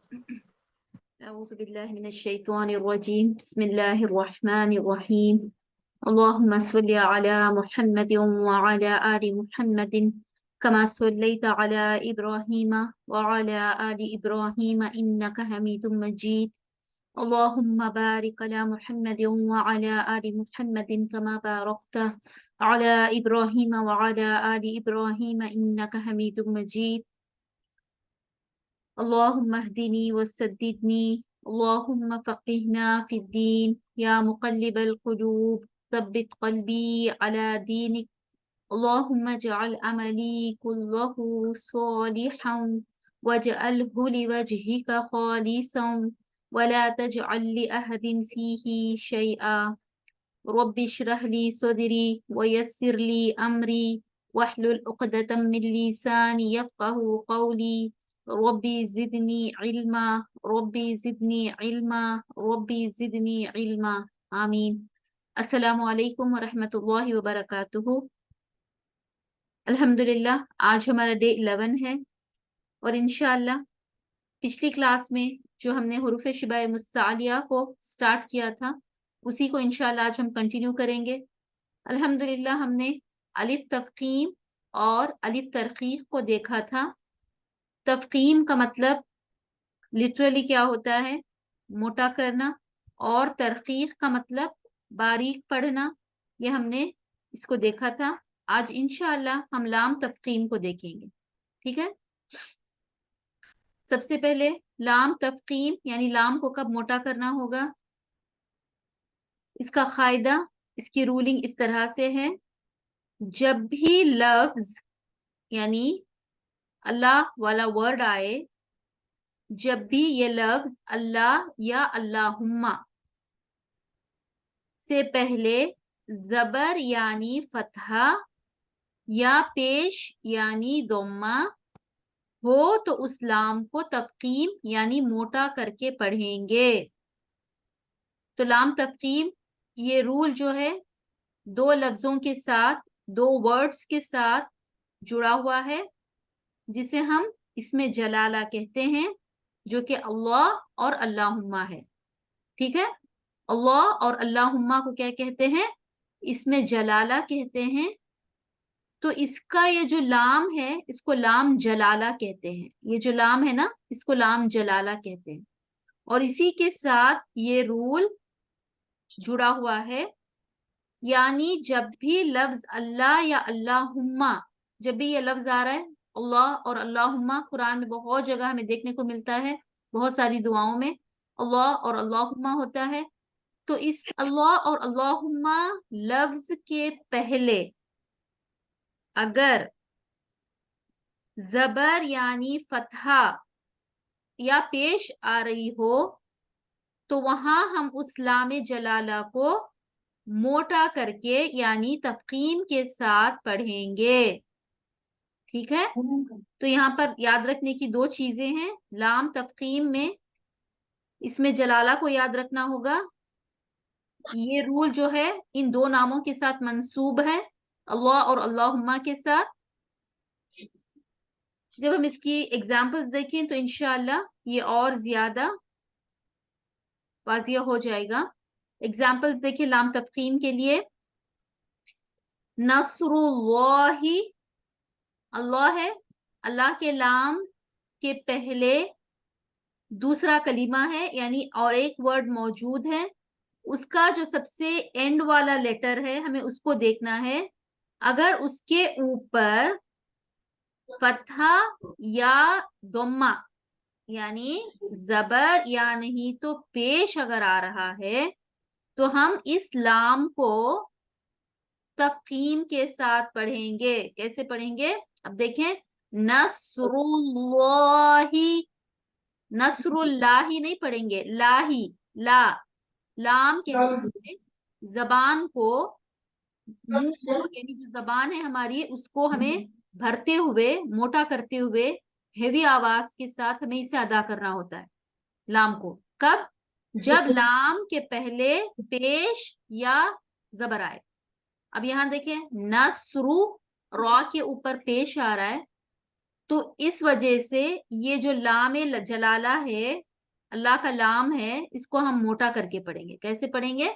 أعوذ بالله من الشيطان الرجيم بسم الله الرحمن الرحيم اللهم صل على محمد وعلى آل محمد كما صليت على إبراهيم وعلى آل إبراهيم إنك حميد مجيد اللهم بارك على محمد وعلى آل محمد كما باركت على إبراهيم وعلى آل إبراهيم إنك حميد مجيد اللهم اهدني وسددني اللهم فقهنا في الدين يا مقلب القلوب ثبت قلبي على دينك اللهم اجعل عملي كله صالحا واجعله لوجهك خالصا ولا تجعل لأحد فيه شيئا رب اشرح لي صدري ويسر لي أمري واحلل عقدة من لساني يفقه قولي ربي زدني علما ربي زدني علما ربي زدني علما آمین۔ السلام علیکم ورحمۃ اللہ وبرکاتہ۔ الحمدللہ آج ہمارا ڈے 11 ہے اور انشاءاللہ پچھلی کلاس میں جو ہم نے حروف شبہ مستعلیہ کو سٹارٹ کیا تھا اسی کو انشاءاللہ آج ہم کنٹینیو کریں گے۔ الحمدللہ ہم نے الف تفخیم اور الف ترقیق کو دیکھا تھا۔ تفخیم کا مطلب لٹرلی کیا ہوتا ہے؟ موٹا کرنا، اور ترقیق کا مطلب باریک پڑھنا، یہ ہم نے اس کو دیکھا تھا۔ آج انشاءاللہ ہم لام تفخیم کو دیکھیں گے، ٹھیک ہے؟ سب سے پہلے لام تفخیم یعنی لام کو کب موٹا کرنا ہوگا، اس کا قاعدہ، اس کی رولنگ اس طرح سے ہے، جب بھی لفظ یعنی اللہ والا ورڈ آئے، جب بھی یہ لفظ اللہ یا اللہم سے پہلے زبر یعنی فتحہ یا پیش یعنی ضمہ ہو تو اس لام کو تفخیم یعنی موٹا کر کے پڑھیں گے۔ تو لام تفخیم یہ رول جو ہے دو لفظوں کے ساتھ، دو ورڈز کے ساتھ جڑا ہوا ہے، جسے ہم اس میں جلالہ کہتے ہیں، جو کہ اللہ اور اللہم ہے، ٹھیک ہے؟ اللہ اور اللہم کو کیا کہتے ہیں؟ اس میں جلالہ کہتے ہیں۔ تو اس کا یہ جو لام ہے اس کو لام جلالہ کہتے ہیں، یہ جو لام ہے نا اس کو لام جلالہ کہتے ہیں، اور اسی کے ساتھ یہ رول جڑا ہوا ہے، یعنی جب بھی لفظ اللہ یا اللہم، جب بھی یہ لفظ آ رہا ہے اللہ اور اللہم، قرآن میں بہت جگہ ہمیں دیکھنے کو ملتا ہے، بہت ساری دعاؤں میں اللہ اور اللہم ہوتا ہے، تو اس اللہ اور اللہم لفظ کے پہلے اگر زبر یعنی فتحہ یا پیش آ رہی ہو تو وہاں ہم اس لام جلالہ کو موٹا کر کے یعنی تفخیم کے ساتھ پڑھیں گے، ٹھیک ہے؟ تو یہاں پر یاد رکھنے کی دو چیزیں ہیں لام تفخیم میں، اس میں جلالہ کو یاد رکھنا ہوگا، یہ رول جو ہے ان دو ناموں کے ساتھ منسوب ہے، اللہ اور اللہم کے ساتھ۔ جب ہم اس کی ایگزامپلز دیکھیں تو انشاءاللہ یہ اور زیادہ واضح ہو جائے گا۔ ایگزامپلز دیکھیں لام تفخیم کے لیے، نصر اللہ، اللہ ہے، اللہ کے لام کے پہلے دوسرا کلمہ ہے یعنی اور ایک ورڈ موجود ہے، اس کا جو سب سے اینڈ والا لیٹر ہے ہمیں اس کو دیکھنا ہے، اگر اس کے اوپر فتحہ یا ضمہ یعنی زبر یا نہیں تو پیش اگر آ رہا ہے تو ہم اس لام کو تفخیم کے ساتھ پڑھیں گے۔ کیسے پڑھیں گے؟ اب دیکھیں، نصر اللہ، نصر اللہ نہیں پڑھیں گے، لاہی، لا، لام کے زبان کو، منہ کو یعنی جو زبان ہے ہماری اس کو ہمیں بھرتے ہوئے، موٹا کرتے ہوئے، ہیوی آواز کے ساتھ ہمیں اسے ادا کرنا ہوتا ہے لام کو۔ کب؟ جب لام کے پہلے پیش یا زبر آئے۔ اب یہاں دیکھیں، نصر، را کے اوپر پیش آ رہا ہے، تو اس وجہ سے یہ جو لام جلالہ ہے، اللہ کا لام ہے، اس کو ہم موٹا کر کے پڑھیں گے. کیسے پڑھیں گے؟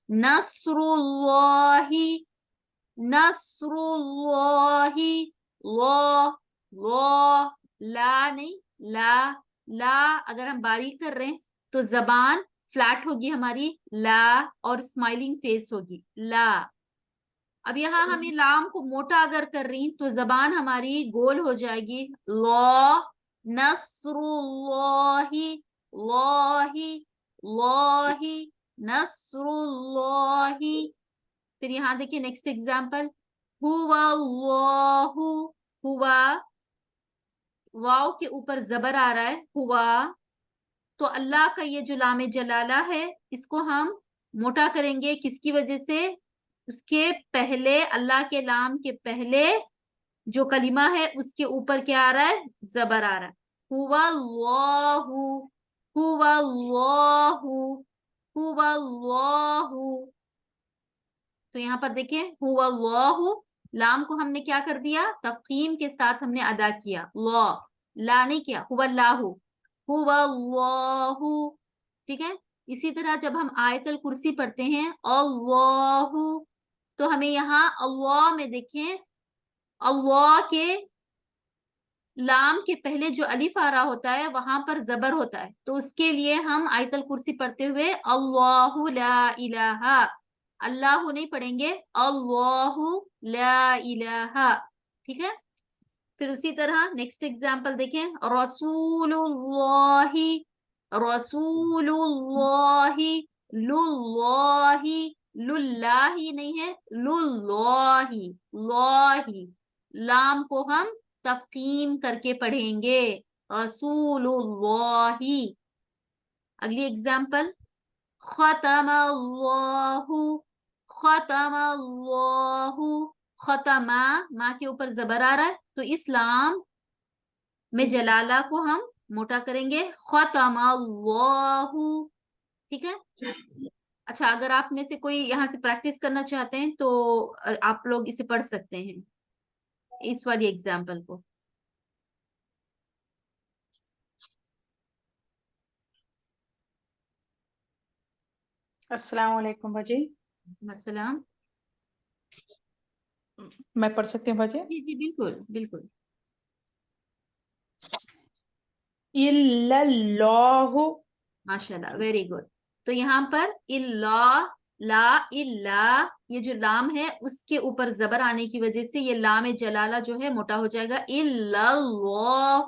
نصر اللہ، نصر اللہ، لا لا نہیں، لا لا اگر ہم باریک کر رہے ہیں تو زبان فلیٹ ہوگی ہماری، لا، اور اسمائلنگ فیس ہوگی، لا. اب یہاں ہمیں لام کو موٹا اگر کر رہی تو زبان ہماری گول ہو جائے گی، لا، نصر اللہ، اللہ، اللہ، نصر اللہ. پھر یہاں دیکھیے نیکسٹ ایگزامپل، ہوا اللہ، ہوا، واو کے اوپر زبر آ رہا ہے، ہوا. تو اللہ کا یہ جو لام جلالہ ہے اس کو ہم موٹا کریں گے، کس کی وجہ سے؟ اس کے پہلے، اللہ کے لام کے پہلے جو کلمہ ہے اس کے اوپر کیا آ رہا ہے؟ زبر آ رہا ہے. ہوا اللہ، ہوا اللہ، ہوا اللہ. تو یہاں پر دیکھیں ہوا اللہ، لام کو ہم نے کیا کر دیا؟ تفخیم کے ساتھ ہم نے ادا کیا، لا نہیں کیا، ہوا اللہ، ہوا اللہ. ٹھیک ہے. اسی طرح جب ہم آیت الکرسی پڑھتے ہیں اللہ، تو ہمیں یہاں اللہ میں دیکھیں اللہ کے لام کے پہلے جو الف آ رہا ہوتا ہے وہاں پر زبر ہوتا ہے، تو اس کے لیے ہم آیت الکرسی پڑھتے ہوئے اللہ لا الہ، اللہ نہیں پڑھیں گے، اللہ لا الہ. ٹھیک ہے. پھر اسی طرح نیکسٹ ایگزامپل دیکھیں، رسول اللہ، رسول اللہ، للہ، للہ نہیں ہے، للہ، اللہ، لام کو ہم تفخیم کر کے پڑھیں گے، رسول اللہ. اگلی ایگزامپل، ختم اللہ، ختم اللہ، ختم، ماں کے اوپر زبر آ رہا ہے تو اس لام میں جلالہ کو ہم موٹا کریں گے، ختم اللہ. ٹھیک ہے. اچھا، اگر آپ میں سے کوئی یہاں سے پریکٹس کرنا چاہتے ہیں تو آپ لوگ اسے پڑھ سکتے ہیں، اس والی ایگزامپل کو. السلام علیکم باجی. السلام. میں پڑھ سکتی ہوں باجی؟ جی جی بالکل بالکل. الا اللہ. ماشاء اللہ، ویری گڈ. تو یہاں پر اللہ، لا، اللہ، یہ جو لام ہے اس کے اوپر زبر آنے کی وجہ سے یہ لام جلالہ جو ہے موٹا ہو جائے گا، الا اللہ،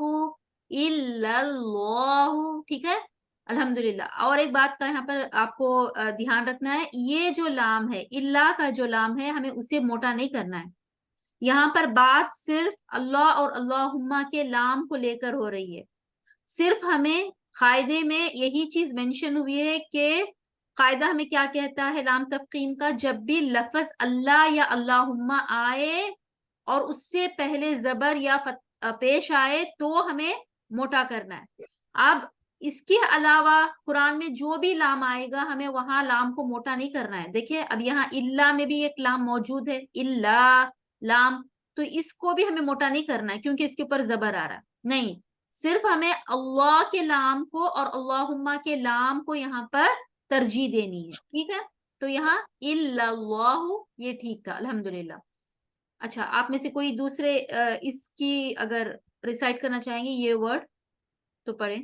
الا اللہ. ٹھیک ہے. الحمدللہ. اور ایک بات کا یہاں پر آپ کو دھیان رکھنا ہے، یہ جو لام ہے، اللہ کا جو لام ہے، ہمیں اسے موٹا نہیں کرنا ہے. یہاں پر بات صرف اللہ اور اللہم کے لام کو لے کر ہو رہی ہے. صرف ہمیں قاعدے میں یہی چیز مینشن ہوئی ہے کہ قاعدہ ہمیں کیا کہتا ہے لام تفخیم کا، جب بھی لفظ اللہ یا اللہم آئے اور اس سے پہلے زبر یا پیش آئے تو ہمیں موٹا کرنا ہے. اب اس کے علاوہ قرآن میں جو بھی لام آئے گا ہمیں وہاں لام کو موٹا نہیں کرنا ہے. دیکھیں اب یہاں اللہ میں بھی ایک لام موجود ہے، اللہ لام، تو اس کو بھی ہمیں موٹا نہیں کرنا ہے کیونکہ اس کے اوپر زبر آ رہا ہے. نہیں، صرف ہمیں اللہ کے لام کو اور اللہم کے لام کو یہاں پر ترجیح دینی ہے. ٹھیک ہے. تو یہاں الا اللہ، یہ ٹھیک تھا الحمدللہ. اچھا، آپ میں سے کوئی دوسرے اس کی اگر ریسائٹ کرنا چاہیں گے یہ ورڈ تو پڑھیں.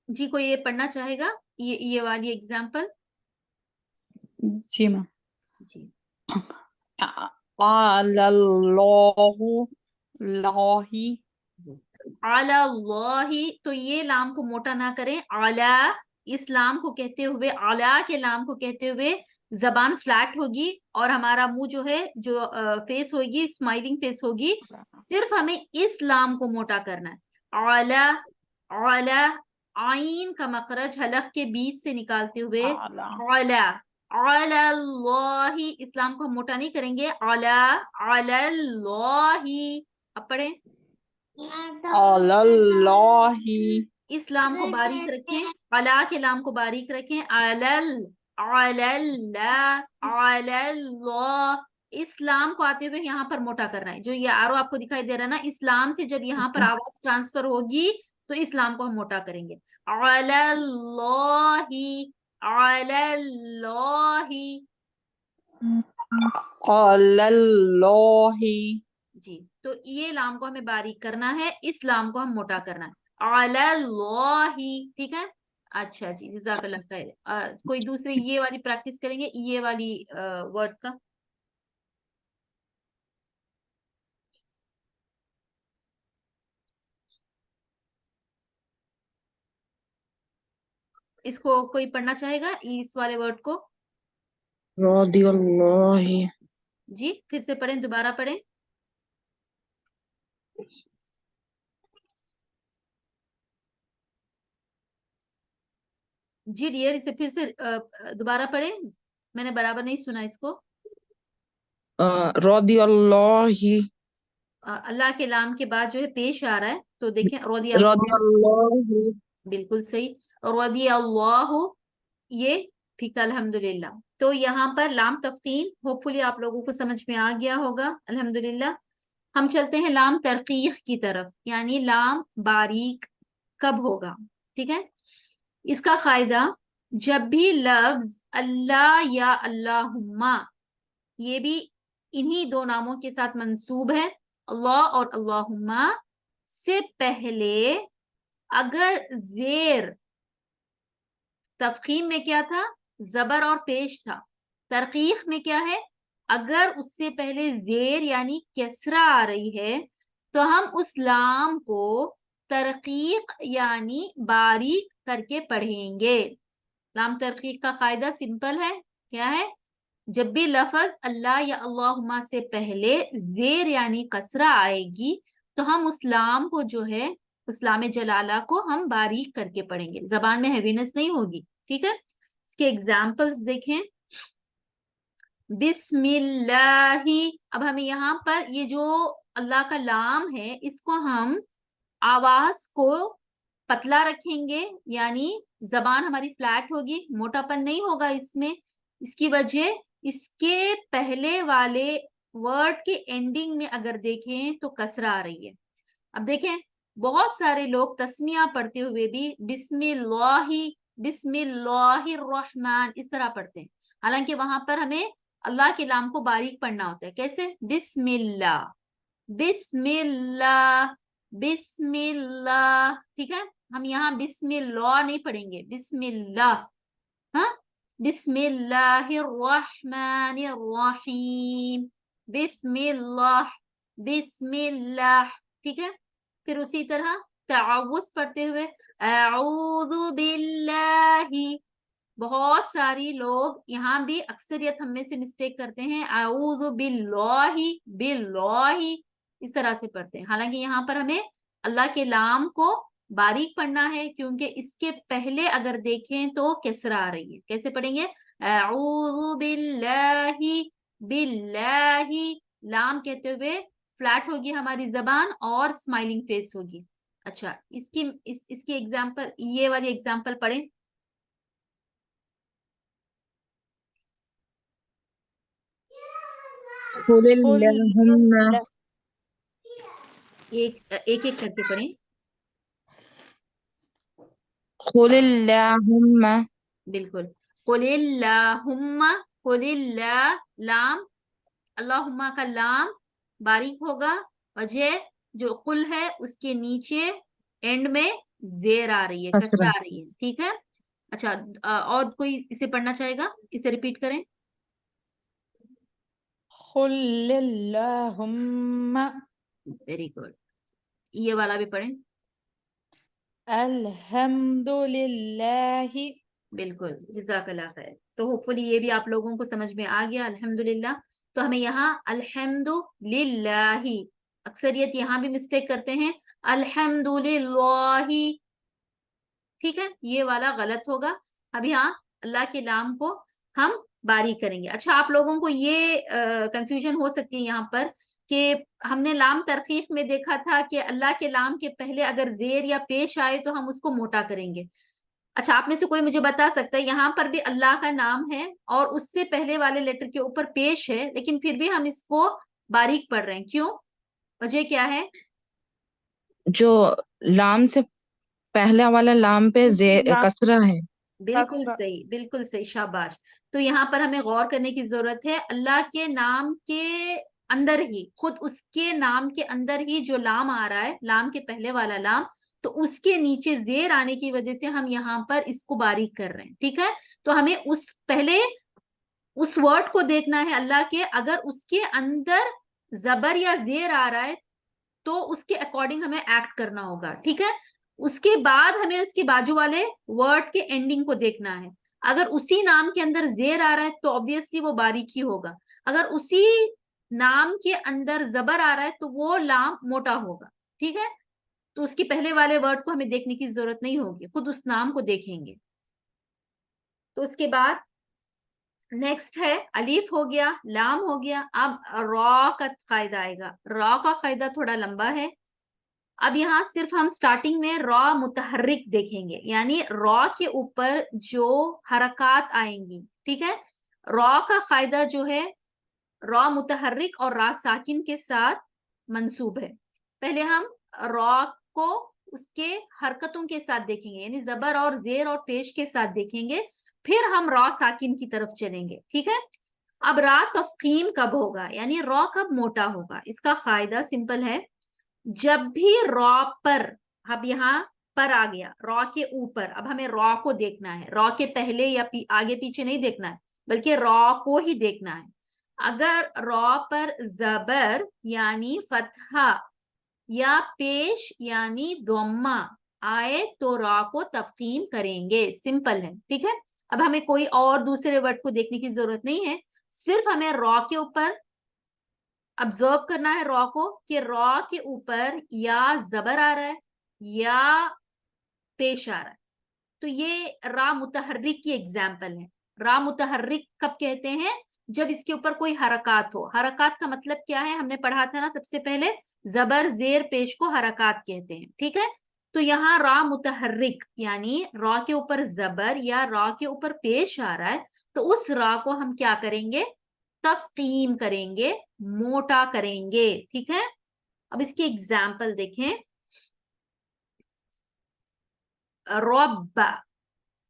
جی، کوئی یہ پڑھنا چاہے گا یہ والی ایگزامپل؟ جی میم. جی. اللہ، لاہی. علی اللہ، تو یہ لام کو موٹا نہ کریں، علی، اس لام کو کہتے ہوئے، علی کے لام کو کہتے ہوئے زبان فلیٹ ہوگی اور ہمارا منہ جو ہے جو فیس ہوگی اسمائلنگ فیس ہوگی. صرف ہمیں اس لام کو موٹا کرنا ہے، علی، علی، عین کا مخرج حلق کے بیچ سے نکالتے ہوئے، علی، علی اللہ، اسلام کو ہم موٹا نہیں کریں گے، علی، علی اللہ. اب پڑھیں. اللہ. اس لام کو باریک رکھیں، علا کے لام کو باریک رکھیں، اس لام کو آتے ہوئے یہاں پر موٹا کرنا ہے. جو یہ آرو آپ کو دکھائی دے رہا ہے نا، اس لام سے جب یہاں پر آواز ٹرانسفر ہوگی تو اس لام کو ہم موٹا کریں گے. علی اللہ. قال اللہ. جی تو یہ لام کو ہمیں باریک کرنا ہے، اس لام کو ہم موٹا کرنا ہے. علی اللہ. ٹھیک ہے. اچھا جی، جزاک اللہ خیر. کوئی دوسرے یہ والی پریکٹس کریں گے، یہ والی ورڈ کا؟ اس کو کوئی پڑھنا چاہے گا اس والے ورڈ کو؟ رضی اللہ. جی پھر سے پڑھیں، دوبارہ پڑھیں. جی ڈیئر، اسے پھر سے دوبارہ پڑھیں، میں نے برابر نہیں سنا اس کو. رضی اللہ. اللہ کے نام کے بعد جو ہے پیش آ رہا ہے، تو دیکھیں رضی رضی اللہ. اللہ. بالکل صحیح. رضی اللہ، یہ ٹھیک ہے الحمدللہ. تو یہاں پر لام تفخیم ہوپ فلی آپ لوگوں کو سمجھ میں آ گیا ہوگا الحمدللہ. ہم چلتے ہیں لام ترقیق کی طرف، یعنی لام باریک کب ہوگا. ٹھیک ہے. اس کا قاعدہ، جب بھی لفظ اللہ یا اللہم، یہ بھی انہی دو ناموں کے ساتھ منصوب ہے، اللہ اور اللہم، سے پہلے اگر زیر، تفخیم میں کیا تھا؟ زبر اور پیش تھا. ترقیق میں کیا ہے؟ اگر اس سے پہلے زیر یعنی کسرہ آ رہی ہے تو ہم اس لام کو ترقیق یعنی باریک کر کے پڑھیں گے. لام ترقیق کا قاعدہ سمپل ہے، کیا ہے؟ جب بھی لفظ اللہ یا اللہم سے پہلے زیر یعنی کسرہ آئے گی تو ہم اس لام کو جو ہے، اس لام جلالہ کو ہم باریک کر کے پڑھیں گے، زبان میں ہیوینس نہیں ہوگی. ٹھیک ہے. اس کے ایگزامپلز دیکھیں. بسم اللہ. اب ہمیں یہاں پر یہ جو اللہ کا لام ہے، اس کو ہم آواز کو پتلا رکھیں گے، یعنی زبان ہماری فلیٹ ہوگی، موٹا پن نہیں ہوگا اس میں. اس کی وجہ، اس کے پہلے والے ورڈ کے اینڈنگ میں اگر دیکھیں تو کسرہ آ رہی ہے. اب دیکھیں بہت سارے لوگ تسمیہ پڑھتے ہوئے بھی بسم اللہ، بسم اللہ الرحمن اس طرح پڑھتے ہیں، حالانکہ وہاں پر ہمیں اللہ کے لام کو باریک پڑھنا ہوتا ہے. کیسے؟ بسم اللہ، بسم اللہ، بسم اللہ. ٹھیک ہے. ہم یہاں بسم اللہ نہیں پڑھیں گے، بسم اللہ. ہاں، بسم اللہ الرحمن الرحیم، بسم اللہ، بسم اللہ. ٹھیک ہے. پھر اسی طرح تعوذ پڑھتے ہوئے اعوذ باللہ. بہت ساری لوگ یہاں بھی اکثریت ہم میں سے مسٹیک کرتے ہیں، اعوذ باللہ، باللہ اس طرح سے پڑھتے ہیں، حالانکہ یہاں پر ہمیں اللہ کے لام کو باریک پڑھنا ہے، کیونکہ اس کے پہلے اگر دیکھیں تو کسرہ آ رہی ہے. کیسے پڑھیں گے؟ اعوذ باللہ، باللہ. لام کہتے ہوئے فلیٹ ہوگی ہماری زبان اور اسمائلنگ فیس ہوگی. اچھا، اس کی ایگزامپل، یہ والی ایگزامپل پڑھیں. قل اللہم. ایک ایک کر کے پڑھیں. قل اللہم. بالکل. قل اللہم، قل اللہ، لام اللہم کا لام باریک ہوگا، وجہ جو قل ہے اس کے نیچے اینڈ میں زیر آ رہی ہے، کسرہ آ رہی ہے. ٹھیک ہے. اچھا، اور کوئی اسے پڑھنا چاہے گا؟ اسے ریپیٹ کریں. قل اللہم. Very good. یہ والا بھی پڑھیں. الحمد للہ. بالکل، جزاک اللہ خیر. تو ہوپ فلی یہ بھی آپ لوگوں کو سمجھ میں آ گیا الحمدللہ. تو ہمیں یہاں الحمد للہ، اکثریت یہاں بھی مسٹیک کرتے ہیں الحمد للہ. ٹھیک ہے، یہ والا غلط ہوگا. اب یہاں اللہ کے نام کو ہم باریک کریں گے. اچھا، آپ لوگوں کو یہ کنفیوژن ہو سکتی ہے یہاں پر کہ ہم نے لام ترخیف میں دیکھا تھا کہ اللہ کے لام کے پہلے اگر زیر یا پیش آئے تو ہم اس کو موٹا کریں گے. اچھا آپ میں سے کوئی مجھے بتا سکتا ہے یہاں پر بھی اللہ کا نام ہے اور اس سے پہلے والے لیٹر کے اوپر پیش ہے لیکن پھر بھی ہم اس کو باریک پڑھ رہے ہیں, کیوں؟ وجہ کیا ہے؟ جو لام سے پہلا والا لام پہ کسرہ ہے. بالکل صحیح, بالکل صحیح, شاباش. تو یہاں پر ہمیں غور کرنے کی ضرورت ہے, اللہ کے نام کے اندر ہی, خود اس کے نام کے اندر ہی جو لام آ رہا ہے, لام کے پہلے والا لام, تو اس کے نیچے زیر آنے کی وجہ سے ہم یہاں پر اس کو باریک کر رہے ہیں. ٹھیک ہے, تو ہمیں اس پہلے اس ورڈ کو دیکھنا ہے اللہ کے, اگر اس کے اندر زبر یا زیر آ رہا ہے تو اس کے اکارڈنگ ہمیں ایکٹ کرنا ہوگا. ٹھیک ہے, اس کے بعد ہمیں اس کے بازو والے ورڈ کے اینڈنگ کو دیکھنا ہے. اگر اسی نام کے اندر زیر آ رہا ہے تو obviously وہ باریک ہی ہوگا, اگر اسی نام کے اندر زبر آ رہا ہے تو وہ لام موٹا ہوگا. ٹھیک ہے, تو اس کے پہلے والے ورڈ کو ہمیں دیکھنے کی ضرورت نہیں ہوگی, خود اس نام کو دیکھیں گے. تو اس کے بعد نیکسٹ ہے الف ہو گیا, لام ہو گیا, اب را کا قاعدہ آئے گا. را کا قاعدہ تھوڑا لمبا ہے. اب یہاں صرف ہم سٹارٹنگ میں را متحرک دیکھیں گے, یعنی را کے اوپر جو حرکات آئیں گی. ٹھیک ہے, را کا قاعدہ جو ہے را متحرک اور را ساکن کے ساتھ منصوب ہے. پہلے ہم را کو اس کے حرکتوں کے ساتھ دیکھیں گے, یعنی زبر اور زیر اور پیش کے ساتھ دیکھیں گے, پھر ہم را ساکن کی طرف چلیں گے. ٹھیک ہے, اب را تفخیم کب ہوگا, یعنی را کب موٹا ہوگا. اس کا قاعدہ سمپل ہے, جب بھی را پر, اب یہاں پر آ گیا, را کے اوپر, اب ہمیں را کو دیکھنا ہے, را کے پہلے یا آگے پیچھے نہیں دیکھنا ہے بلکہ را کو ہی دیکھنا ہے. اگر را پر زبر یعنی فتحہ یا پیش یعنی ضمہ آئے تو را کو تفخیم کریں گے. سمپل ہے. ٹھیک ہے, اب ہمیں کوئی اور دوسرے ورڈ کو دیکھنے کی ضرورت نہیں ہے, صرف ہمیں را کے اوپر آبزرو کرنا ہے را کو, کہ را کے اوپر یا زبر آ رہا ہے یا پیش آ رہا ہے. تو یہ را متحرک کی ایگزامپل ہے. را متحرک کب کہتے ہیں, جب اس کے اوپر کوئی حرکات ہو. حرکات کا مطلب کیا ہے, ہم نے پڑھا تھا نا سب سے پہلے, زبر زیر پیش کو حرکات کہتے ہیں. ٹھیک ہے, تو یہاں را متحرک یعنی را کے اوپر زبر یا را کے اوپر پیش آ رہا ہے, تو اس را کو ہم کیا کریں گے, تفخیم کریں گے, موٹا کریں گے. ٹھیک ہے, اب اس کی ایگزامپل دیکھیں. رب,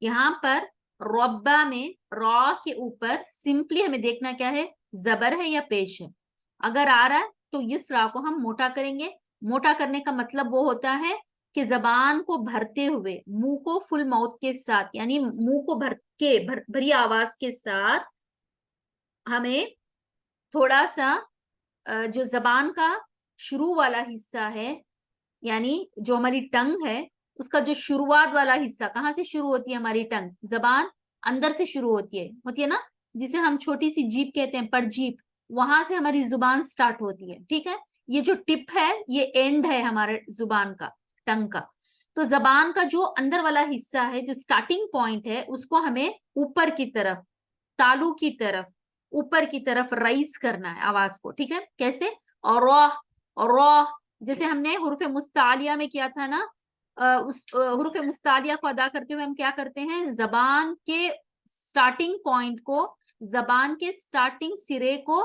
یہاں پر ربا میں را کے اوپر سمپلی ہمیں دیکھنا کیا ہے, زبر ہے یا پیش ہے. اگر آ رہا ہے تو اس را کو ہم موٹا کریں گے. موٹا کرنے کا مطلب وہ ہوتا ہے کہ زبان کو بھرتے ہوئے, منہ کو فل ماؤتھ کے ساتھ, یعنی منہ کو بھر کے بھری آواز کے ساتھ ہمیں تھوڑا سا جو زبان کا شروع والا حصہ ہے, یعنی جو ہماری ٹنگ ہے, اس کا جو شروعات والا حصہ, کہاں سے شروع ہوتی ہے ہماری ٹنگ, زبان اندر سے شروع ہوتی ہے نا, جسے ہم چھوٹی سی جیب کہتے ہیں, پر جیب, وہاں سے ہماری زبان سٹارٹ ہوتی ہے. ٹھیک ہے, یہ جو ٹپ ہے یہ اینڈ ہے ہمارے زبان کا, ٹنگ کا. تو زبان کا جو اندر والا حصہ ہے, جو سٹارٹنگ پوائنٹ ہے, اس کو ہمیں اوپر کی طرف, تالو کی طرف, اوپر کی طرف رائز کرنا ہے آواز کو. ٹھیک ہے, کیسے, اور جیسے ہم نے حروف مستعلیہ میں کیا تھا نا, اس حروف مستعلیہ کو ادا کرتے ہوئے ہم کیا کرتے ہیں, زبان کے سٹارٹنگ پوائنٹ کو, زبان کے سٹارٹنگ سرے کو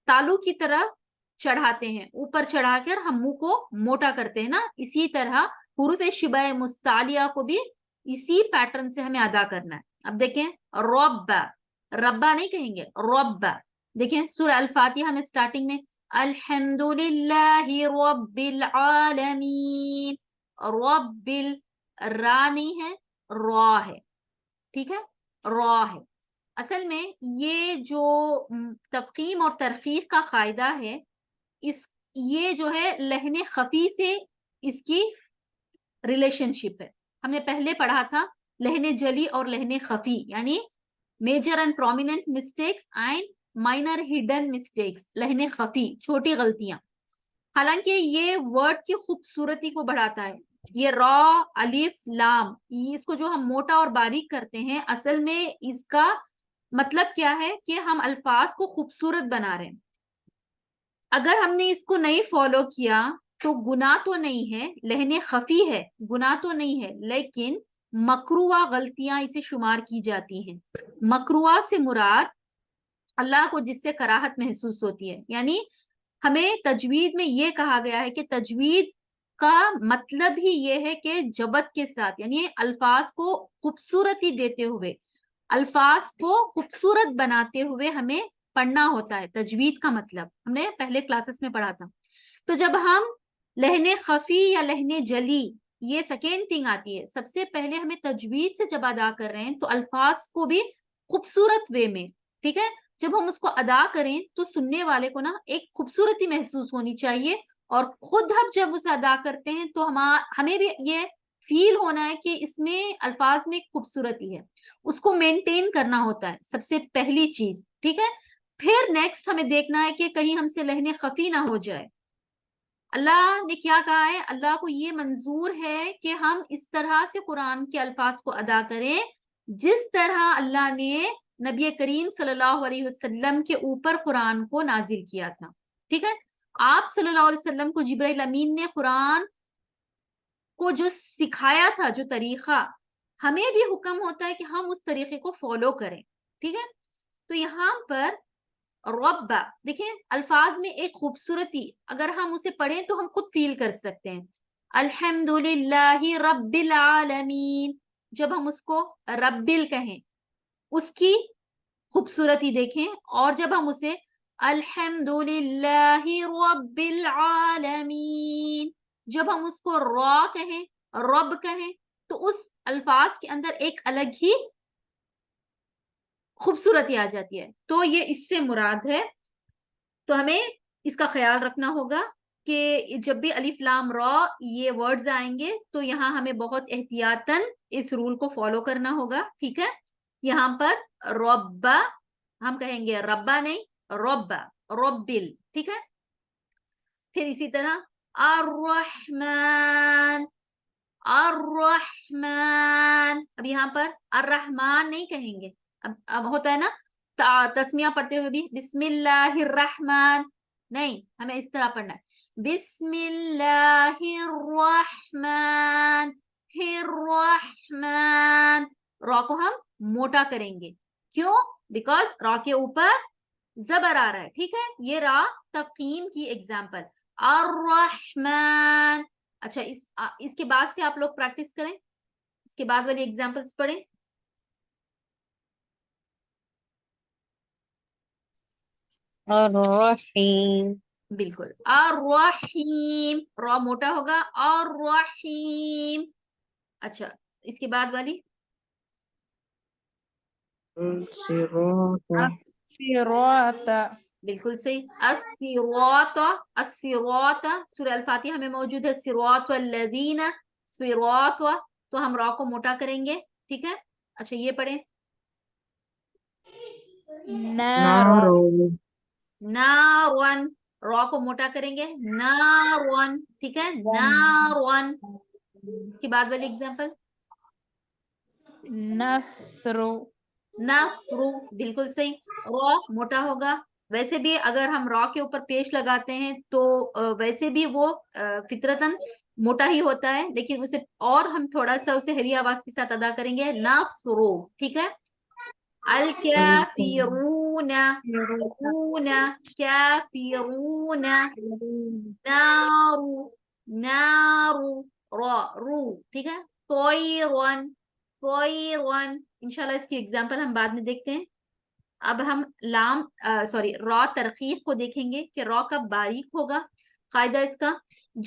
تالو کی طرف چڑھاتے ہیں, اوپر چڑھا کر ہم منہ کو موٹا کرتے ہیں نا. اسی طرح حروف شبہ مستعلیہ کو بھی اسی پیٹرن سے ہمیں ادا کرنا ہے. اب دیکھیں, رب, ربا نہیں کہیں گے, رب. دیکھیں سورہ الفاتحہ میں سٹارٹنگ میں الحمدللہ رب العالمین, رب را نہیں ہے, را ہے. ٹھیک ہے, را ہے. اصل میں یہ جو تفخیم اور ترقیق کا قاعدہ ہے, یہ جو ہے لہن خفی سے اس کی ریلیشن شپ ہے. ہم نے پہلے پڑھا تھا لہن جلی اور لہن خفی, یعنی major and prominent mistakes and minor hidden mistakes, لہن خفی, چھوٹی غلطیاں. حالانکہ یہ ورڈ کی خوبصورتی کو بڑھاتا ہے. یہ را, الف, لام, اس کو جو ہم موٹا اور باریک کرتے ہیں, اصل میں اس کا مطلب کیا ہے کہ ہم الفاظ کو خوبصورت بنا رہے ہیں. اگر ہم نے اس کو نہیں فالو کیا تو گناہ تو نہیں ہے، لہن خفی ہے، گناہ تو نہیں ہے، لیکن مکروہ غلطیاں اسے شمار کی جاتی ہیں۔ مکروہ سے مراد اللہ کو جس سے کراہت محسوس ہوتی ہے، یعنی ہمیں تجوید میں یہ کہا گیا ہے کہ تجوید کا مطلب ہی یہ ہے کہ جبت کے ساتھ، یعنی الفاظ کو خوبصورتی دیتے ہوئے، الفاظ کو خوبصورت بناتے ہوئے ہمیں پڑھنا ہوتا ہے۔ تجوید کا مطلب ہم نے پہلے کلاسز میں پڑھا تھا۔ تو جب ہم لہن خفی یا لہن جلی، یہ سیکنڈ تھنگ آتی ہے، سب سے پہلے ہمیں تجوید سے جب ادا کر رہے ہیں تو الفاظ کو بھی خوبصورت وے میں، ٹھیک ہے، جب ہم اس کو ادا کریں تو سننے والے کو نا ایک خوبصورتی محسوس ہونی چاہیے، اور خود ہم جب اسے ادا کرتے ہیں تو ہمیں بھی یہ فیل ہونا ہے کہ اس میں الفاظ میں ایک خوبصورتی ہے، اس کو مینٹین کرنا ہوتا ہے سب سے پہلی چیز، ٹھیک ہے۔ پھر نیکسٹ ہمیں دیکھنا ہے کہ کہیں ہم سے لہن خفی نہ ہو جائے۔ اللہ نے کیا کہا ہے؟ اللہ کو یہ منظور ہے کہ ہم اس طرح سے قرآن کے الفاظ کو ادا کریں جس طرح اللہ نے نبی کریم صلی اللہ علیہ وسلم کے اوپر قرآن کو نازل کیا تھا، ٹھیک ہے۔ آپ صلی اللہ علیہ وسلم کو جبرائیل امین نے قرآن کو جو سکھایا تھا، جو طریقہ، ہمیں بھی حکم ہوتا ہے کہ ہم اس طریقے کو فالو کریں، ٹھیک ہے۔ تو یہاں پر رب، دیکھیں الفاظ میں ایک خوبصورتی، اگر ہم اسے پڑھیں تو ہم خود فیل کر سکتے ہیں۔ الحمدللہ رب العالمین، جب ہم اس کو ربل کہیں اس کی خوبصورتی دیکھیں، اور جب ہم اسے الحمدللہ رب العالمین، جب ہم اس کو را کہیں، رب کہیں، تو اس الفاظ کے اندر ایک الگ ہی خوبصورتی آ جاتی ہے۔ تو یہ اس سے مراد ہے۔ تو ہمیں اس کا خیال رکھنا ہوگا کہ جب بھی الف لام را یہ ورڈز آئیں گے تو یہاں ہمیں بہت احتیاطاً اس رول کو فالو کرنا ہوگا، ٹھیک ہے۔ یہاں پر ربا ہم کہیں گے ربا نہیں، ربا، ربل، ٹھیک ہے۔ پھر اسی طرح الرحمن، الرحمن، اب یہاں پر الرحمن نہیں کہیں گے، اب ہوتا ہے نا تسمیہ پڑھتے ہوئے بھی بسم اللہ الرحمن، نہیں، ہمیں اس طرح پڑھنا ہے بسم اللہ الرحمن الرحمن۔ را کو ہم موٹا کریں گے، کیوں؟ بیکاز را کے اوپر زبر آ رہا ہے، ٹھیک ہے۔ یہ را تفخیم کی ایگزامپل، الرحمن۔ اچھا، اس کے بعد سے آپ لوگ پریکٹس کریں، اس کے بعد والی ایگزامپلس پڑھیں۔ الرحیم، بالکل، الرحیم، را موٹا ہوگا، الرحیم۔ اچھا، اس کے بعد والی الصراط، بالکل صحیح، الصراط، الصراط، سورہ الفاتحہ میں موجود ہے صراط الذین، صراط، تو ہم را کو موٹا کریں گے، ٹھیک ہے۔ اچھا، یہ پڑھیں، نار، نارون، را کو موٹا کریں گے، نارون، ٹھیک ہے، نارون۔ اس کے بعد والی ایگزامپل نصر، نصر، بالکل صحیح، را موٹا ہوگا۔ ویسے بھی اگر ہم را کے اوپر پیش لگاتے ہیں تو ویسے بھی وہ فطرتاً موٹا ہی ہوتا ہے، لیکن اسے اور ہم تھوڑا سا اسے ہیوی آواز کے ساتھ ادا کریں گے، نصر، ٹھیک ہے۔ الکافرون، رون، کافرون، نار، نار، را، رو، ٹھیک ہے۔ طیرن، طیرن، انشاءاللہ اس کی ایگزامپل ہم بعد میں دیکھتے ہیں۔ اب ہم لام را ترقیق کو دیکھیں گے کہ را کب باریک ہوگا۔ قاعدہ اس کا،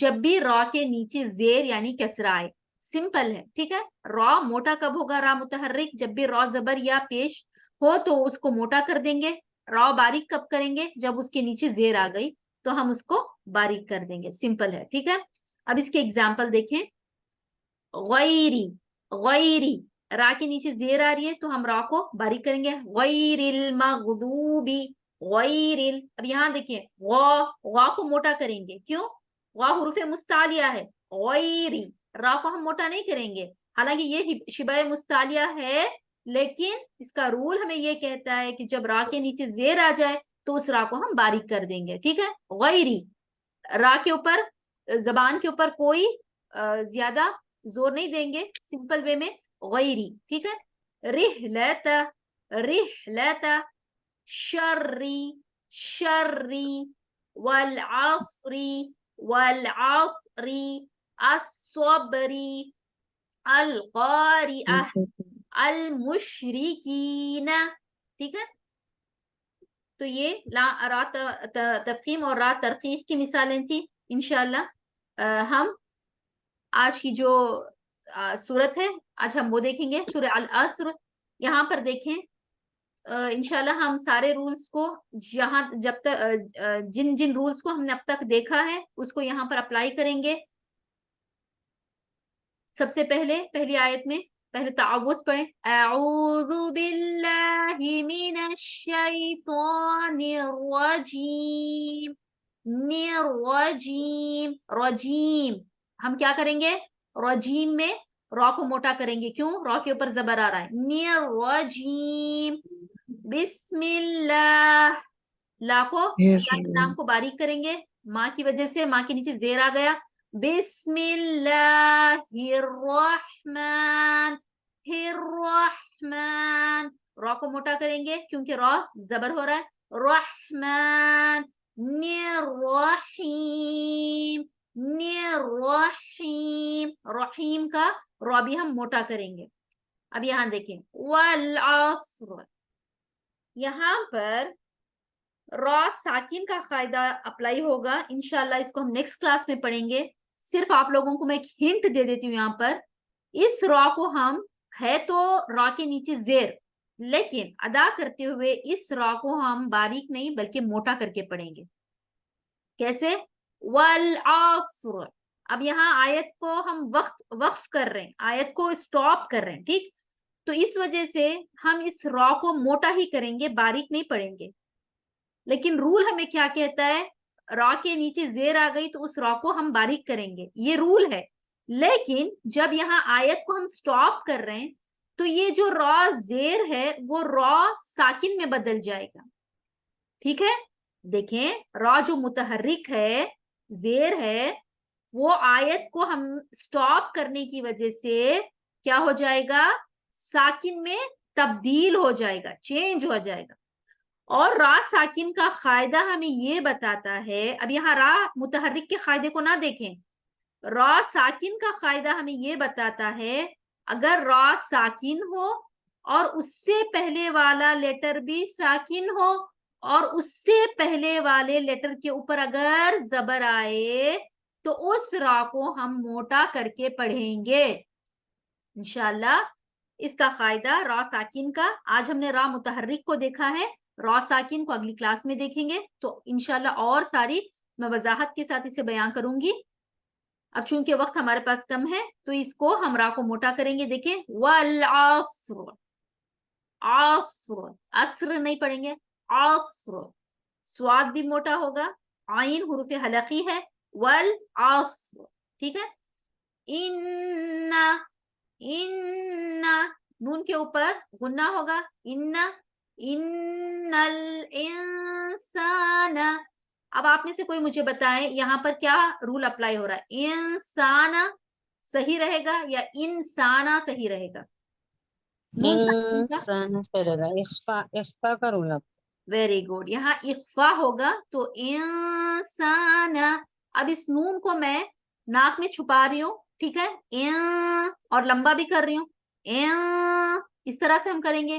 جب بھی را کے نیچے زیر یعنی کسرہ آئے، سمپل ہے، ٹھیک ہے۔ را موٹا کب ہوگا؟ را متحرک، جب بھی را زبر یا پیش ہو تو اس کو موٹا کر دیں گے۔ را باریک کب کریں گے؟ جب اس کے نیچے زیر آ گئی تو ہم اس کو باریک کر دیں گے، سمپل ہے، ٹھیک ہے۔ اب اس کے ایگزامپل دیکھیں، غیری، غیری، را کے نیچے زیر آ رہی ہے تو ہم را کو باریک کریں گے، غیر المغضوبی، غیر اب یہاں دیکھیں غا کو موٹا کریں گے، کیوں؟ غا حروف مستعلیہ ہے، غیری، را کو ہم موٹا نہیں کریں گے، حالانکہ یہ شبہ مستعلیہ ہے، لیکن اس کا رول ہمیں یہ کہتا ہے کہ جب را کے نیچے زیر آ جائے تو اس را کو ہم باریک کر دیں گے. ٹھیک ہے, غیری را کے اوپر, زبان کے اوپر کوئی زیادہ زور نہیں دیں گے, سمپل وے میں غیری. ٹھیک ہے, رحلت رحلت, شری شری, والعصر والعصر, الصبر, القارئہ, المشرکین. ٹھیک ہے, تو یہ را تفخیم اور را ترقیق کی مثالیں تھیں. انشاءاللہ ہم آج کی جو سورت ہے آج ہم وہ دیکھیں گے, سورہ العصر. یہاں پر دیکھیں انشاءاللہ ہم سارے رولز کو جہاں جب تک جن جن رولز کو ہم نے اب تک دیکھا ہے اس کو یہاں پر اپلائی کریں گے. سب سے پہلی آیت میں پہلے تعوذ پڑھیں, اعوذ باللہ من الشیطان الرجیم. رجیم رجیم ہم کیا کریں گے, رجیم میں را کو موٹا کریں گے. کیوں؟ را کے اوپر زبر آ رہا ہے. رجیم. بسم اللہ, لا کو اللہ کے نام کو باریک کریں گے, ماں کی وجہ سے ماں کے نیچے زیر آ گیا. بسم اللہ الرحمن الرحمن, را کو موٹا کریں گے کیونکہ را زبر ہو رہا ہے. رحمن الرحیم الرحیم, رحیم کا را بھی ہم موٹا کریں گے. اب یہاں دیکھیں والعصر, یہاں پر را ساکن کا قاعدہ اپلائی ہوگا. انشاءاللہ اس کو ہم نیکسٹ کلاس میں پڑھیں گے. صرف آپ لوگوں کو میں ایک ہنٹ دے دیتی ہوں یہاں پر. اس را کو ہم ہے تو را کے نیچے زیر, لیکن ادا کرتے ہوئے اس را کو ہم باریک نہیں بلکہ موٹا کر کے پڑھیں گے. کیسے؟ والعصر. اب یہاں آیت کو ہم وقف کر رہے ہیں, آیت کو اسٹاپ کر رہے ہیں. ٹھیک, تو اس وجہ سے ہم اس را کو موٹا ہی کریں گے, باریک نہیں پڑھیں گے. لیکن رول ہمیں کیا کہتا ہے, را کے نیچے زیر آ گئی تو اس را کو ہم باریک کریں گے, یہ رول ہے. لیکن جب یہاں آیت کو ہم سٹاپ کر رہے ہیں تو یہ جو را زیر ہے وہ را ساکن میں بدل جائے گا. ٹھیک ہے, دیکھیں را جو متحرک ہے, زیر ہے, وہ آیت کو ہم سٹاپ کرنے کی وجہ سے کیا ہو جائے گا, ساکن میں تبدیل ہو جائے گا, چینج ہو جائے گا. اور را ساکن کا قاعدہ ہمیں یہ بتاتا ہے, اب یہاں را متحرک کے قاعدے کو نہ دیکھیں, را ساکن کا قاعدہ ہمیں یہ بتاتا ہے اگر را ساکن ہو اور اس سے پہلے والا لیٹر بھی ساکن ہو اور اس سے پہلے والے لیٹر کے اوپر اگر زبر آئے تو اس را کو ہم موٹا کر کے پڑھیں گے. انشاءاللہ اس کا قاعدہ را ساکن کا, آج ہم نے را متحرک کو دیکھا ہے, را ساکن کو اگلی کلاس میں دیکھیں گے. تو انشاءاللہ اور ساری میں وضاحت کے ساتھ اسے بیان کروں گی. اب چونکہ وقت ہمارے پاس کم ہے تو اس کو ہم را کو موٹا کریں گے. دیکھیں والعصر, عصر, عصر نہیں پڑھیں گے, عصر, سواد بھی موٹا ہوگا, عین حروف حلقی ہے, والعصر. ٹھیک ہے, ان نون کے اوپر غنہ ہوگا, ان الانسان. اب آپ میں سے کوئی مجھے بتائیں یہاں پر کیا رول اپلائی ہو رہا ہے, انسان صحیح رہے گا یا انسانہ صحیح رہے گا؟ انسان کرے گا, اخفا کروں گا. ویری گڈ, یہاں اخفا ہوگا تو انسان. اب اس نون کو میں ناک میں چھپا رہی ہوں, ٹھیک ہے, اور لمبا بھی کر رہی ہوں. اس طرح سے ہم کریں گے,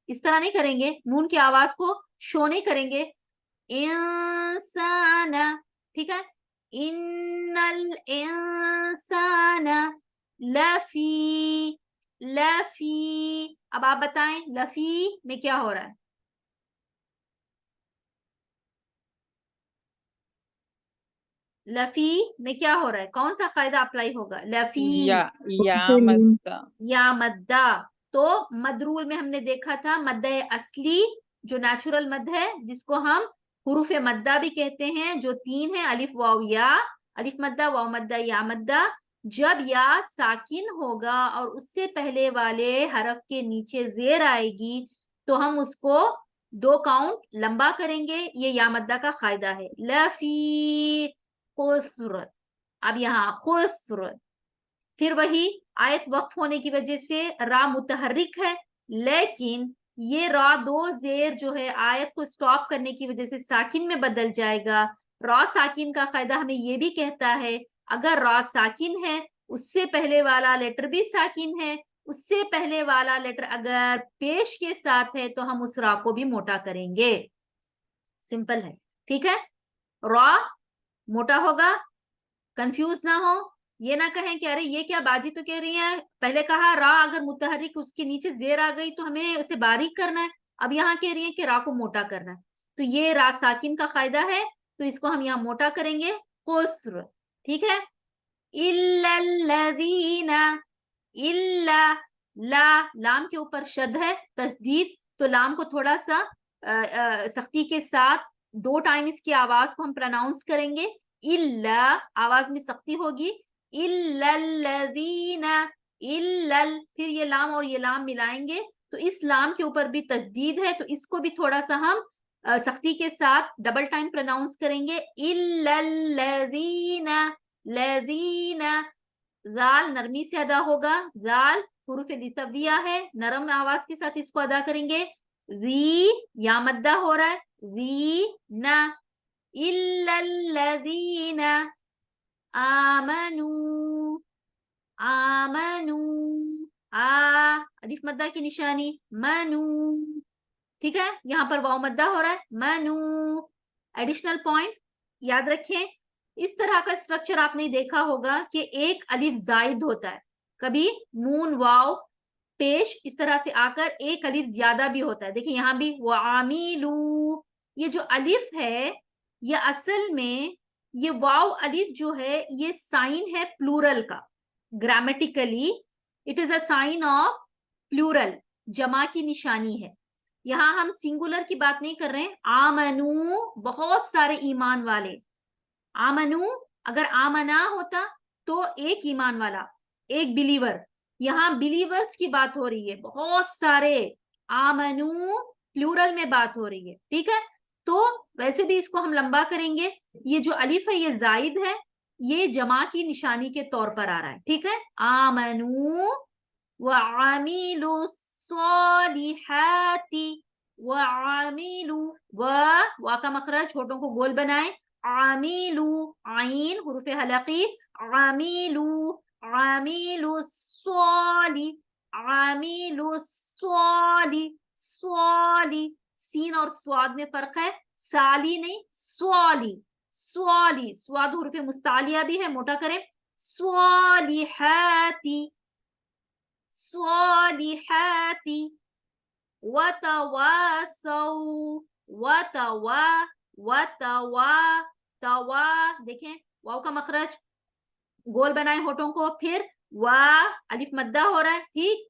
اس طرح نہیں کریں گے, نون کی آواز کو شو نہیں کریں گے. انسان, ٹھیک ہے, ان الانسان لفی, لفی. اب آپ بتائیں لفی میں کیا ہو رہا ہے؟ لفی میں کیا ہو رہا ہے, کون سا قاعدہ اپلائی ہوگا؟ لفی یا مدہ, یا مدہ. تو مد رول میں ہم نے دیکھا تھا مدہ اصلی جو نیچرل مد ہے جس کو ہم حروف مدہ بھی کہتے ہیں, جو 3 ہیں, الف واو یا, الف مدہ, واو مدہ, یا مدہ. جب یا ساکن ہوگا اور اس سے پہلے والے حرف کے نیچے زیر آئے گی تو ہم اس کو دو کاؤنٹ لمبا کریں گے، یہ یا مدہ کا قاعدہ ہے. لفی خسر. اب یہاں خسر، پھر وہی آیت وقف ہونے کی وجہ سے را متحرک ہے، لیکن یہ را دو زیر جو ہے آیت کو سٹاپ کرنے کی وجہ سے ساکن میں بدل جائے گا. را ساکن کا قاعدہ ہمیں یہ بھی کہتا ہے اگر را ساکن ہے اس سے پہلے والا لیٹر بھی ساکن ہے، اس سے پہلے والا لیٹر اگر پیش کے ساتھ ہے تو ہم اس را کو بھی موٹا کریں گے. سمپل ہے، ٹھیک ہے. را موٹا ہوگا، کنفیوز نہ ہو، یہ نہ کہیں کہ ارے یہ کیا باجی تو کہہ رہی ہیں، پہلے کہا را اگر متحرک اس کے نیچے زیر آ گئی تو ہمیں اسے باریک کرنا ہے، اب یہاں کہہ رہی ہیں کہ را کو موٹا کرنا ہے. تو یہ را ساکن کا قاعدہ ہے، تو اس کو ہم یہاں موٹا کریں گے قصر. ٹھیک ہے. الا الذین، الا، لا، لام کے اوپر شد ہے، تشدید، تو لام کو تھوڑا سا سختی کے ساتھ دو ٹائم اس کی آواز کو ہم پروناؤنس کریں گے. الا، آواز میں سختی ہوگی. الا الذین، الا، پھر یہ لام اور یہ لام ملائیں گے تو اس لام کے اوپر بھی تشدید ہے، تو اس کو بھی تھوڑا سا ہم سختی کے ساتھ ڈبل ٹائم پروناؤنس کریں گے. الا الذین، الذین، زال نرمی سے ادا ہوگا، زال حروف لتویہ ہے، نرم آواز کے ساتھ اس کو ادا کریں گے. ری، یا مدہ ہو رہا ہے، ری نا. الا الذین آمنوا، آمنوا، الف مدہ کی نشانی، منو. ٹھیک ہے. یہاں پر واو مدہ ہو رہا ہے، منو. ایڈیشنل پوائنٹ یاد رکھیں، اس طرح کا اسٹرکچر آپ نے دیکھا ہوگا کہ ایک الف زائد ہوتا ہے، کبھی نون واو پیش اس طرح سے آ کر ایک الف زیادہ بھی ہوتا ہے. دیکھیں یہاں بھی وَعَامِلُوا، یہ جو الف ہے یہ اصل میں یہ واو الف جو ہے یہ سائن ہے پلورل کا. Grammatically it is a sign of plural, جمع کی نشانی ہے. یہاں ہم سنگولر کی بات نہیں کر رہے ہیں. آمنو، بہت سارے ایمان والے. آمنو اگر آمنا ہوتا تو ایک ایمان والا، ایک بلیور. یہاں بلیورز کی بات ہو رہی ہے، بہت سارے. آمنو پلورل میں بات ہو رہی ہے. ٹھیک ہے. تو ویسے بھی اس کو ہم لمبا کریں گے. یہ جو الف ہے یہ زائد ہے، یہ جمع کی نشانی کے طور پر آ رہا ہے. ٹھیک ہے. آمنو وعملوا الصالحات، وعملوا، وا کا مخرج ہونٹوں کو گول بنائیں. عاملوا، عین حروف حلقی، عاملوا، عاملوا الصالح، عاملوا الصالح، صالح، سین اور سواد میں فرق ہے، سالی نہیں سوالی. سوالی، سواد حروف مستعلیہ بھی ہے، موٹا کریں. صالحاتی، صالحاتی. وتواصوا، توا، دیکھیں واو کا مخرج گول بنائیں ہونٹوں کو، پھر وا الف مدہ ہو رہا ہے. ٹھیک.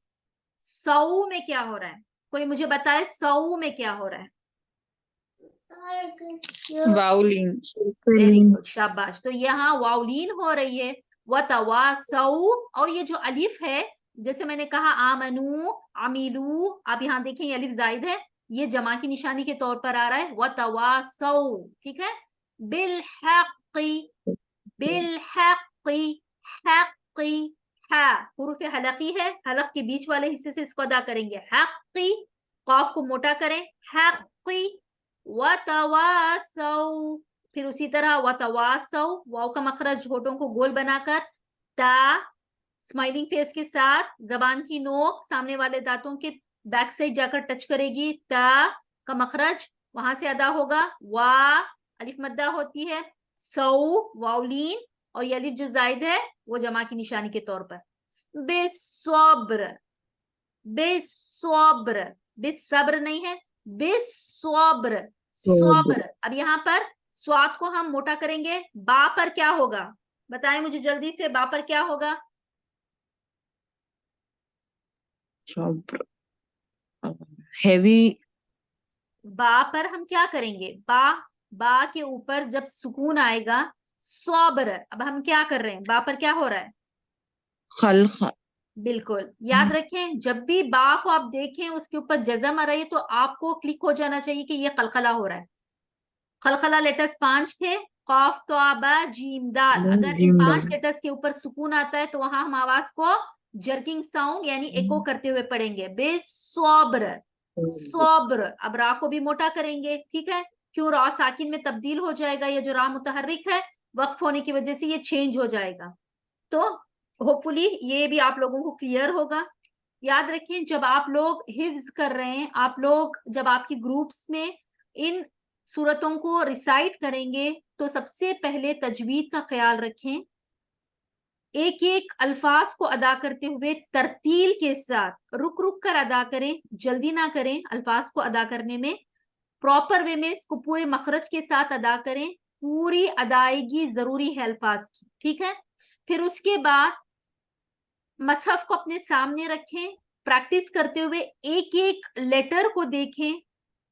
سو میں کیا ہو رہا ہے؟ کوئی مجھے بتائے سو میں کیا ہو رہا ہے؟ واؤلین. ویری گڈ، شاباش. تو یہاں واؤلین ہو رہی ہے. وتواصوا، اور یہ جو الف ہے جیسے میں نے کہا آمنو، عمیلو، آپ یہاں دیکھیں یہ الف زائد ہے، یہ جمع کی نشانی کے طور پر آ رہا ہے. وتواصوا. ٹھیک ہے. بالحق، بالحق، حق، ہا حروف حلقی ہے، حلق کے بیچ والے حصے سے اس کو ادا کریں گے. حقی، قاف کو موٹا کریں، حقی. وتواصوا، پھر اسی طرح وتواصوا، واو کا مخرج ہونٹوں کو گول بنا کر، تا اسمائلنگ فیس کے ساتھ زبان کی نوک سامنے والے دانتوں کے بیک سائڈ جا کر ٹچ کرے گی. تا کا مخرج وہاں سے ادا ہوگا. وا الف مدہ ہوتی ہے. سو واؤلین، اور یہ الف جو زائد ہے وہ جمع کی نشانی کے طور پر. بالصبر، بالصبر، بالصبر نہیں ہے، بالصبر، صبر. اب یہاں پر سواد کو ہم موٹا کریں گے. با پر کیا ہوگا؟ بتائیں مجھے جلدی سے، با پر کیا ہوگا؟ ہیوی. با پر ہم کیا کریں گے؟ با، با کے اوپر جب سکون آئے گا، صبر. اب ہم کیا کر رہے ہیں؟ با پر کیا ہو رہا ہے؟ خلق، بالکل یاد رکھیں جب بھی با کو آپ دیکھیں اس کے اوپر جزم آ رہی ہے تو آپ کو کلک ہو جانا چاہیے کہ یہ قلقلہ ہو رہا ہے. قلقلہ لیٹرز 5 تھے, قاف تو با جیم دال. اگر ان 5 لیٹرز کے اوپر سکون آتا ہے تو وہاں ہم آواز کو جرکنگ ساؤنڈ یعنی ایکو کرتے ہوئے پڑھیں گے. بے صبر, صبر. اب را کو بھی موٹا کریں گے, ٹھیک ہے, کیوں را ساکن میں تبدیل ہو جائے گا, یہ جو را متحرک ہے وقف ہونے کی وجہ سے یہ چینج ہو جائے گا. تو ہوپ فلی یہ بھی آپ لوگوں کو کلیئر ہوگا. یاد رکھیں جب آپ لوگ حفظ کر رہے ہیں, آپ لوگ جب آپ کی گروپس میں ان صورتوں کو ریسائٹ کریں گے تو سب سے پہلے تجوید کا خیال رکھیں. ایک ایک الفاظ کو ادا کرتے ہوئے ترتیل کے ساتھ رک رک کر ادا کریں, جلدی نہ کریں الفاظ کو ادا کرنے میں. پراپر وے میں اس کو پورے مخرج کے ساتھ ادا کریں. پوری ادائیگی ضروری ہے الفاظ کی, ٹھیک ہے. پھر اس کے بعد مصحف کو اپنے سامنے رکھیں, پریکٹس کرتے ہوئے ایک ایک لیٹر کو دیکھیں,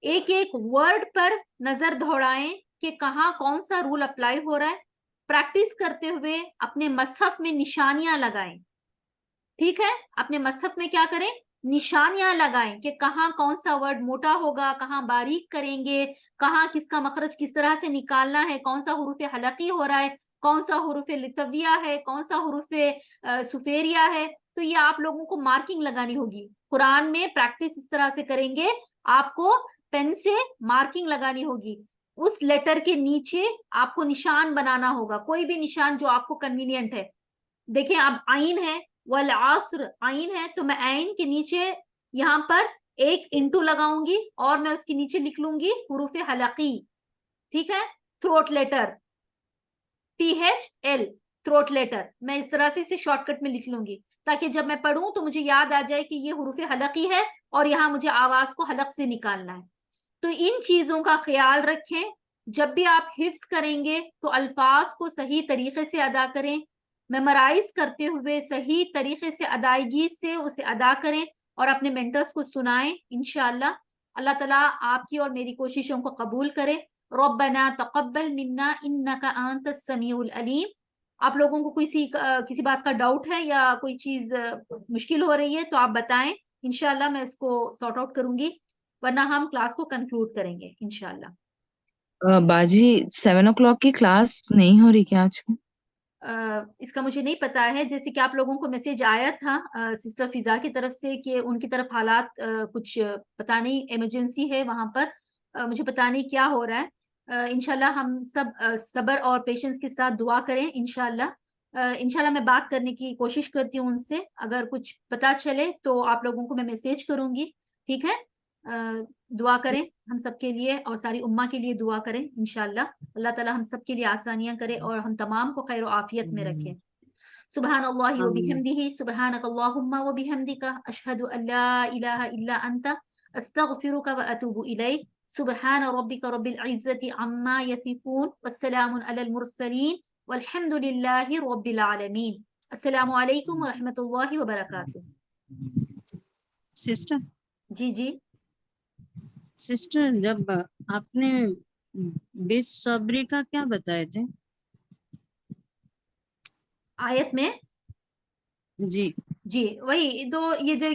ایک ایک ورڈ پر نظر دوڑائیں کہ کہاں کون سا رول اپلائی ہو رہا ہے. پریکٹس کرتے ہوئے اپنے مصحف میں نشانیاں لگائیں, ٹھیک ہے. اپنے مصحف میں کیا کریں, نشانیاں لگائیں کہ کہاں کون سا ورڈ موٹا ہوگا, کہاں باریک کریں گے, کہاں کس کا مخرج کس طرح سے نکالنا ہے, کون سا حروف حلقی ہو رہا ہے, کون سا حروف لتویہ ہے, کون سا حروف سفیریہ ہے. تو یہ آپ لوگوں کو مارکنگ لگانی ہوگی. قرآن میں پریکٹس اس طرح سے کریں گے, آپ کو پین سے مارکنگ لگانی ہوگی. اس لیٹر کے نیچے آپ کو نشان بنانا ہوگا, کوئی بھی نشان جو آپ کو کنوینئنٹ ہے. دیکھیں اب عین ہے, والعصر عین ہے, تو میں عین کے نیچے یہاں پر ایک انٹو لگاؤں گی اور میں اس کے نیچے لکھ لوں گی حروف حلقی, ٹھیک ہے. Throat letter THL, throat letter, میں اس طرح سے اسے شارٹ کٹ میں لکھ لوں گی تاکہ جب میں پڑھوں تو مجھے یاد آ جائے کہ یہ حروف حلقی ہے اور یہاں مجھے آواز کو حلق سے نکالنا ہے. تو ان چیزوں کا خیال رکھیں. جب بھی آپ حفظ کریں گے تو الفاظ کو صحیح طریقے سے ادا کریں, میمورائز کرتے ہوئے صحیح طریقے سے ادائیگی سے اسے ادا کریں اور اپنے مینٹرز کو سنائیں. انشاءاللہ اللہ تعالیٰ آپ کی اور میری کوششوں کو قبول کرے. ربنا تقبل منا انک انت السمیع العلیم. آپ لوگوں کو کسی بات کا ڈاؤٹ ہے یا کوئی چیز مشکل ہو رہی ہے تو آپ بتائیں, انشاءاللہ میں اس کو سارٹ آؤٹ کروں گی, ورنہ ہم کلاس کو کنکلوڈ کریں گے انشاءاللہ. باجی 7 o'clock کی کلاس نہیں ہو رہی کیا آج کی؟ اس کا مجھے نہیں پتا ہے. جیسے کہ آپ لوگوں کو میسج آیا تھا سسٹر فضا کی طرف سے کہ ان کی طرف حالات کچھ پتہ نہیں ایمرجنسی ہے وہاں پر, مجھے پتہ نہیں کیا ہو رہا ہے. انشاءاللہ ہم سب صبر اور پیشنس کے ساتھ دعا کریں. انشاءاللہ میں بات کرنے کی کوشش کرتی ہوں ان سے, اگر کچھ پتہ چلے تو آپ لوگوں کو میں میسج کروں گی, ٹھیک ہے. دعا کریں ہم سب کے لیے اور ساری امہ کے لیے دعا کریں. انشاءاللہ اللہ تعالیٰ ہم سب کے لیے آسانیاں کرے اور ہم تمام کو خیر و عافیت میں رکھیں. سبحان اللہ و بحمدہ, سبحانک اللہم و بحمدک, اشہد ان لا الہ الا انت, استغفرک و اتوب الیک. سبحان ربک رب العزت عما یصفون, والسلام علی المرسلین, والحمد للہ رب العالمین. السلام علیکم ورحمۃ اللہ وبرکاتہ. سسٹر جی سسٹر جب آپ نے بے صبری کا کیا بتائے تھے آیت میں, جی جی وہی دو, یہ جو